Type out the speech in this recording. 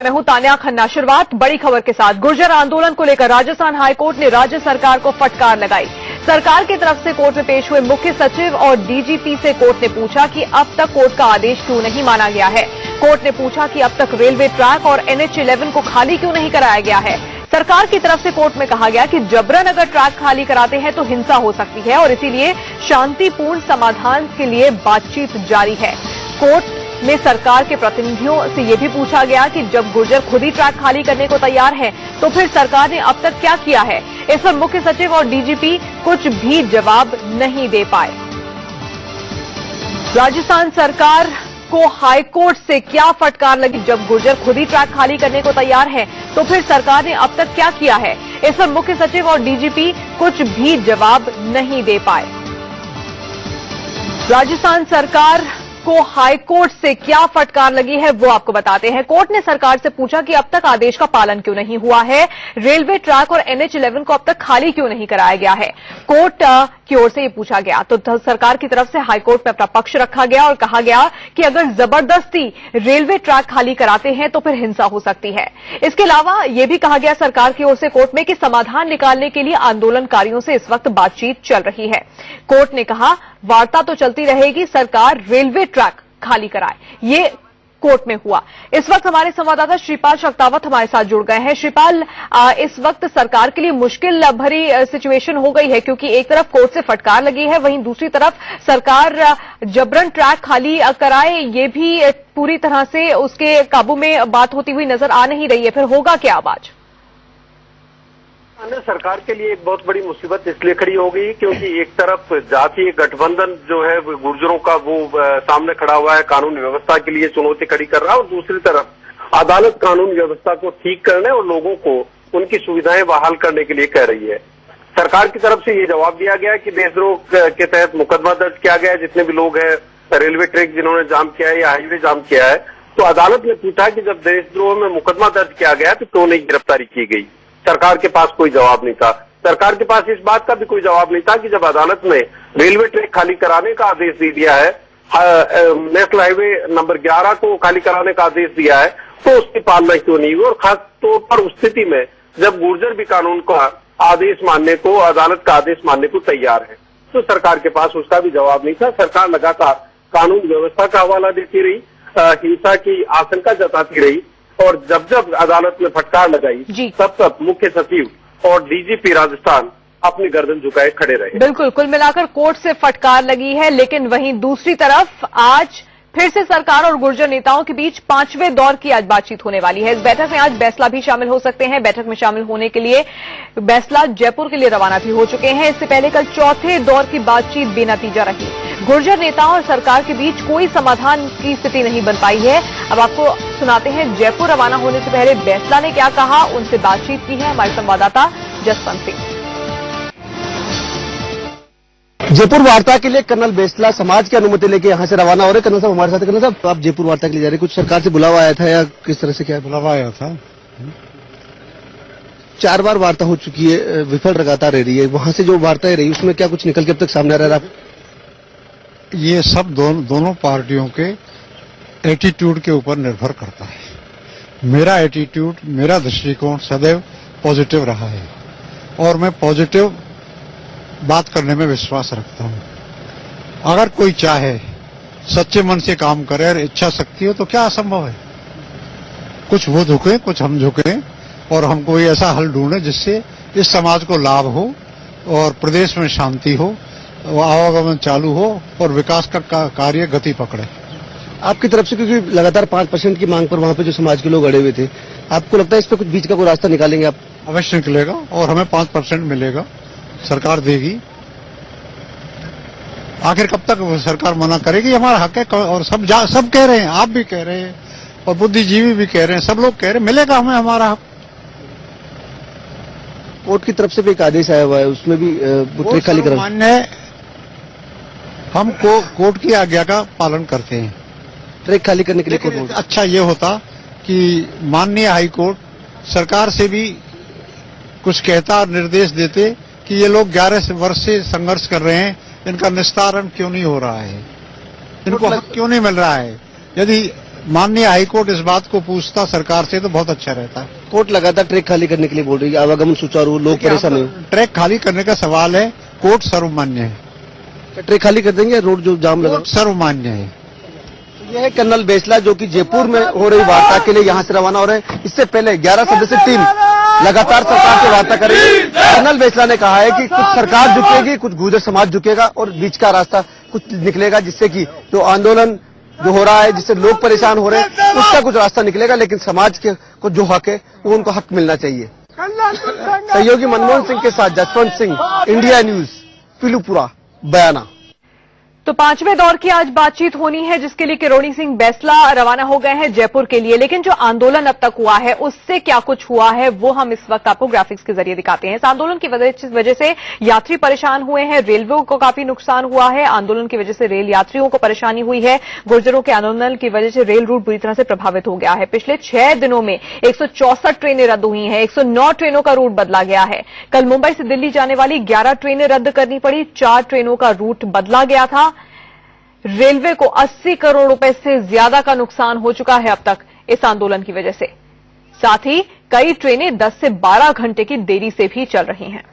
मैं हूं तान्या खन्ना। शुरुआत बड़ी खबर के साथ। गुर्जर आंदोलन को लेकर राजस्थान हाईकोर्ट ने राज्य सरकार को फटकार लगाई। सरकार की तरफ से कोर्ट में पेश हुए मुख्य सचिव और डीजीपी से कोर्ट ने पूछा कि अब तक कोर्ट का आदेश क्यों नहीं माना गया है। कोर्ट ने पूछा कि अब तक रेलवे ट्रैक और NH11 को खाली क्यों नहीं कराया गया है। सरकार की तरफ से कोर्ट में कहा गया कि जबरन अगर ट्रैक खाली कराते हैं तो हिंसा हो सकती है और इसीलिए शांतिपूर्ण समाधान के लिए बातचीत जारी है। कोर्ट में सरकार के प्रतिनिधियों से यह भी पूछा गया कि जब गुर्जर खुद ही ट्रैक खाली करने को तैयार है तो फिर सरकार ने अब तक क्या किया है। इस पर मुख्य सचिव और डीजीपी कुछ भी जवाब नहीं दे पाए। राजस्थान सरकार को हाईकोर्ट से क्या फटकार लगी। जब गुर्जर खुद ही ट्रैक खाली करने को तैयार है तो फिर सरकार ने अब तक क्या किया है। इस पर मुख्य सचिव और डीजीपी कुछ भी जवाब नहीं दे पाए। राजस्थान सरकार को हाईकोर्ट से क्या फटकार लगी है वो आपको बताते हैं। कोर्ट ने सरकार से पूछा कि अब तक आदेश का पालन क्यों नहीं हुआ है, रेलवे ट्रैक और NH11 को अब तक खाली क्यों नहीं कराया गया है। कोर्ट की ओर से ये पूछा गया तो सरकार की तरफ से हाईकोर्ट में अपना पक्ष रखा गया और कहा गया कि अगर जबरदस्ती रेलवे ट्रैक खाली कराते हैं तो फिर हिंसा हो सकती है। इसके अलावा यह भी कहा गया सरकार की ओर से कोर्ट में कि समाधान निकालने के लिए आंदोलनकारियों से इस वक्त बातचीत चल रही है। कोर्ट ने कहा वार्ता तो चलती रहेगी, सरकार रेलवे ट्रैक खाली कराए। ये कोर्ट में हुआ। इस वक्त हमारे संवाददाता श्रीपाल शक्तावत हमारे साथ जुड़ गए हैं। श्रीपाल, इस वक्त सरकार के लिए मुश्किल भरी सिचुएशन हो गई है क्योंकि एक तरफ कोर्ट से फटकार लगी है, वहीं दूसरी तरफ सरकार जबरन ट्रैक खाली कराए ये भी पूरी तरह से उसके काबू में बात होती हुई नजर आ नहीं रही है। फिर होगा क्या अब आज? सरकार के लिए एक बहुत बड़ी मुसीबत इसलिए खड़ी हो गई क्योंकि एक तरफ जातीय गठबंधन जो है गुर्जरों का वो सामने खड़ा हुआ है, कानून व्यवस्था के लिए चुनौती खड़ी कर रहा है और दूसरी तरफ अदालत कानून व्यवस्था को ठीक करने और लोगों को उनकी सुविधाएं बहाल करने के लिए कह रही है। सरकार की तरफ से ये जवाब दिया गया कि देशद्रोह के तहत मुकदमा दर्ज किया गया है। जितने भी लोग हैं रेलवे ट्रैक जिन्होंने जाम किया है या हाईवे जाम किया है, तो अदालत ने पूछा कि जब देशद्रोह में मुकदमा दर्ज किया गया तो क्यों नहीं गिरफ्तारी की गई। सरकार के पास कोई जवाब नहीं था। सरकार के पास इस बात का भी कोई जवाब नहीं था कि जब अदालत ने रेलवे ट्रैक खाली कराने का आदेश दे दिया है, नेशनल हाईवे नंबर 11 को खाली कराने का आदेश दिया है, तो उसकी पालना क्यों नहीं हुई। और खास तौर पर उस स्थिति में जब गुर्जर भी कानून का आदेश मानने को, अदालत का आदेश मानने को तैयार है, तो सरकार के पास उसका भी जवाब नहीं था। सरकार लगातार कानून व्यवस्था का हवाला देती रही, हिंसा की आशंका जताती रही और जब जब अदालत में फटकार लगाई तब तब मुख्य सचिव और डीजीपी राजस्थान अपनी गर्दन झुकाए खड़े रहे। बिल्कुल, कुल मिलाकर कोर्ट से फटकार लगी है, लेकिन वहीं दूसरी तरफ आज फिर से सरकार और गुर्जर नेताओं के बीच 5वें दौर की आज बातचीत होने वाली है। इस बैठक में आज बैसला भी शामिल हो सकते हैं। बैठक में शामिल होने के लिए बैसला जयपुर के लिए रवाना भी हो चुके हैं। इससे पहले कल चौथे दौर की बातचीत बेनतीजा रही। गुर्जर नेताओं और सरकार के बीच कोई समाधान की स्थिति नहीं बन पाई है। अब आपको सुनाते हैं जयपुर रवाना होने से पहले बैसला ने क्या कहा, उनसे बातचीत की है हमारे संवाददाता जसवंत सिंह। जयपुर वार्ता के लिए कर्नल बैसला समाज की अनुमति लेके यहाँ से रवाना हो रहे। कर्नल साहब हमारे साथ। कर्नल साहब, आप जयपुर वार्ता के लिए जा रहे, कुछ सरकार से बुलावा आया था या किस तरह से? क्या बुलावा आया था? 4 बार वार्ता हो चुकी है, विफल लगातार रह रही है। वहां से जो वार्ताएं रही उसमें क्या कुछ निकल के अब तक सामने आ रहा है? ये सब दोनों पार्टियों के एटीट्यूड के ऊपर निर्भर करता है। मेरा एटीट्यूड, मेरा दृष्टिकोण सदैव पॉजिटिव रहा है और मैं पॉजिटिव बात करने में विश्वास रखता हूं। अगर कोई चाहे, सच्चे मन से काम करे और इच्छा शक्ति हो तो क्या असंभव है। कुछ वो झुके, कुछ हम झुके और हम कोई ऐसा हल ढूंढे जिससे इस समाज को लाभ हो और प्रदेश में शांति हो, आवागमन चालू हो और विकास का कार्य गति पकड़े। आपकी तरफ से क्योंकि लगातार 5% की मांग पर वहां पे जो समाज के लोग अड़े हुए थे, आपको लगता है इस पर कुछ बीच का कोई रास्ता निकालेंगे आप? अवश्य निकलेगा और हमें 5% मिलेगा, सरकार देगी। आखिर कब तक सरकार मना करेगी? हमारा हक है और सब कह रहे हैं, आप भी कह रहे हैं और बुद्धिजीवी भी कह रहे हैं, सब लोग कह रहे हैं, मिलेगा हमें हमारा हक। कोर्ट की तरफ से भी एक आदेश आया हुआ है, उसमें भी ट्रैक खाली करा। मान्य, हम कोर्ट की आज्ञा का पालन करते हैं। ट्रैक खाली करने के लिए कोर्ट अच्छा ये होता कि माननीय हाईकोर्ट सरकार से भी कुछ कहता, निर्देश देते कि ये लोग 11 वर्ष से संघर्ष कर रहे हैं, इनका निस्तारण क्यों नहीं हो रहा है, इनको हक क्यों नहीं मिल रहा है। यदि माननीय हाईकोर्ट इस बात को पूछता सरकार से तो बहुत अच्छा रहता है। कोर्ट लगातार ट्रैक खाली करने के लिए बोल रही है, आवागमन सुचारू, लोग परेशान नहीं। ट्रैक खाली करने का सवाल है, कोर्ट सर्वमान्य है। ट्रैक खाली कर देंगे, रोड जो जाम लगा। कोर्ट सर्वमान्य है। यह है कर्नल बेसला जो कि जयपुर में हो रही वार्ता के लिए यहां से रवाना हो रहे हैं। इससे पहले 11 सदस्यीय टीम लगातार सरकार से वार्ता करेगी। कर्नल बेसला ने कहा है कि कुछ सरकार झुकेगी, कुछ गुर्जर समाज झुकेगा और बीच का रास्ता कुछ निकलेगा, जिससे कि जो आंदोलन जो हो रहा है, जिससे लोग परेशान हो रहे हैं, उसका कुछ रास्ता निकलेगा। लेकिन समाज के को जो हक है वो उनको हक मिलना चाहिए। सहयोगी मनमोहन सिंह के साथ जसवंत सिंह, इंडिया न्यूज, पीलूपुरा, बयाना। तो 5वें दौर की आज बातचीत होनी है, जिसके लिए किरोड़ी सिंह बैसला रवाना हो गए हैं जयपुर के लिए। लेकिन जो आंदोलन अब तक हुआ है उससे क्या कुछ हुआ है वो हम इस वक्त आपको ग्राफिक्स के जरिए दिखाते हैं। इस आंदोलन की वजह से यात्री परेशान हुए हैं, रेलवे को काफी नुकसान हुआ है। आंदोलन की वजह से रेल यात्रियों को परेशानी हुई है। गुर्जरों के आंदोलन की वजह से रेल रूट बुरी तरह से प्रभावित हो गया है। पिछले 6 दिनों में 164 ट्रेनें रद्द हुई हैं, 109 ट्रेनों का रूट बदला गया है। कल मुंबई से दिल्ली जाने वाली 11 ट्रेनें रद्द करनी पड़ी, 4 ट्रेनों का रूट बदला गया था। रेलवे को 80 करोड़ रुपए से ज्यादा का नुकसान हो चुका है अब तक इस आंदोलन की वजह से। साथ ही कई ट्रेनें 10 से 12 घंटे की देरी से भी चल रही हैं।